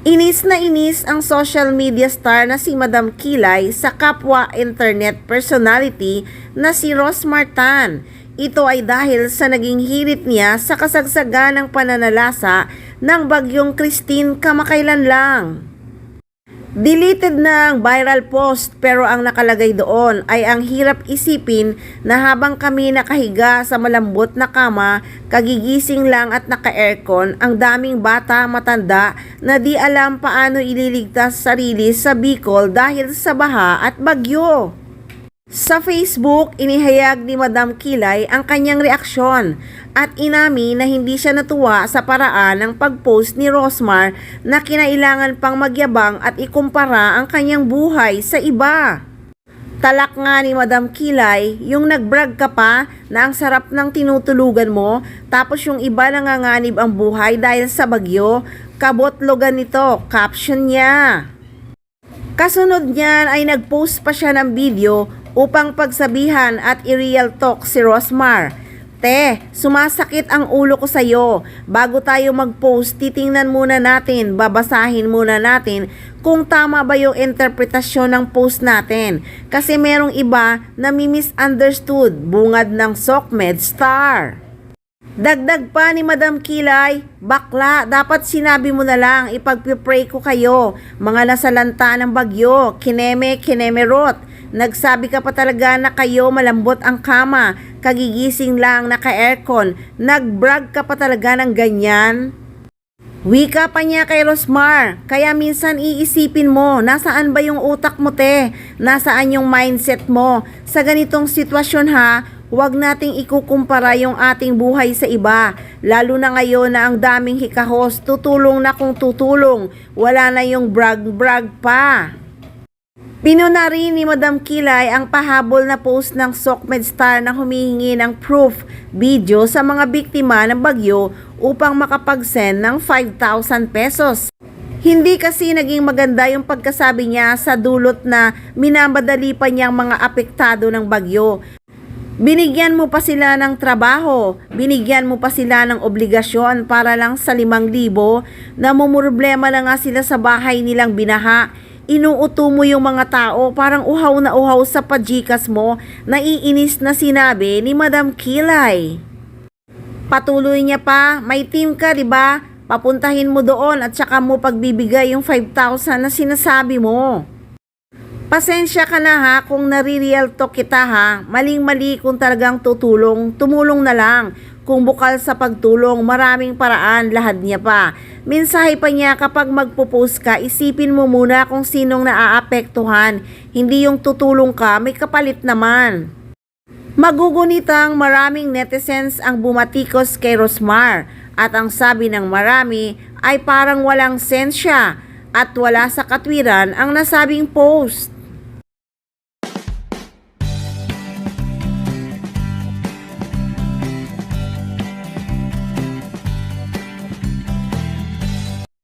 Inis na inis ang social media star na si Madam Kilay sa kapwa internet personality na si Rosmar Tan. Ito ay dahil sa naging hirit niya sa kasagsagan ng pananalasa ng bagyong Christine kamakailan lang. Deleted na ang viral post pero ang nakalagay doon ay ang hirap isipin na habang kami nakahiga sa malambot na kama, kagigising lang at naka-aircon, ang daming bata matanda na di alam paano ililigtas sarili sa Bicol dahil sa baha at bagyo. Sa Facebook, inihayag ni Madam Kilay ang kanyang reaksyon at inamin na hindi siya natuwa sa paraan ng pag-post ni Rosmar na kinailangan pang magyabang at ikumpara ang kanyang buhay sa iba. Talak nga ni Madam Kilay, yung nagbrag ka pa na ang sarap ng tinutulugan mo tapos yung iba nanganganib ang buhay dahil sa bagyo, kabotlogan nito, caption niya. Kasunod niyan ay nagpost pa siya ng video upang pagsabihan at i-real talk si Rosmar. Te, sumasakit ang ulo ko sa'yo. Bago tayo mag-post, titingnan muna natin, babasahin muna natin kung tama ba yung interpretasyon ng post natin. Kasi merong iba na misunderstood, bungad ng SOCMED star. Dagdag pa ni Madam Kilay, bakla, dapat sinabi mo na lang, ipagpipray ko kayo. Mga nasalanta ng bagyo, kinemerot. Nagsabi ka pa talaga na kayo malambot ang kama, kagigising lang naka-aircon, nagbrag ka pa talaga ng ganyan. Wika pa niya kay Rosmar, kaya minsan iisipin mo, nasaan ba yung utak mo te? Nasaan yung mindset mo? Sa ganitong sitwasyon ha, huwag nating ikukumpara yung ating buhay sa iba. Lalo na ngayon na ang daming hikahos, tutulong na kung tutulong, wala na yung brag-brag pa. Pinuna rin ni Madam Kilay ang pahabol na post ng SOCMED star na humihingi ng proof video sa mga biktima ng bagyo upang makapag-send ng 5,000 pesos. Hindi kasi naging maganda yung pagkasabi niya sa dulot na minamadali pa niyang mga apektado ng bagyo. Binigyan mo pa sila ng trabaho, binigyan mo pa sila ng obligasyon para lang sa 5,000, namumroblema na nga sila sa bahay nilang binaha. Inuuto mo yung mga tao, parang uhaw na uhaw sa pajikas mo, naiinis na sinabi ni Madam Kilay. Patuloy niya pa, may team ka diba? Papuntahin mo doon at saka mo pagbibigay yung 5,000 na sinasabi mo. Pasensya ka na ha kung nare-real talk kita ha, maling-mali kung talagang tutulong, tumulong na lang. Kung bukal sa pagtulong, maraming paraan, lahad niya pa. Mensahe pa niya kapag magpo-post ka, isipin mo muna kung sinong naaapektuhan. Hindi yung tutulong ka, may kapalit naman. Magugunitang maraming netizens ang bumatikos kay Rosmar at ang sabi ng marami ay parang walang sensya at wala sa katwiran ang nasabing post.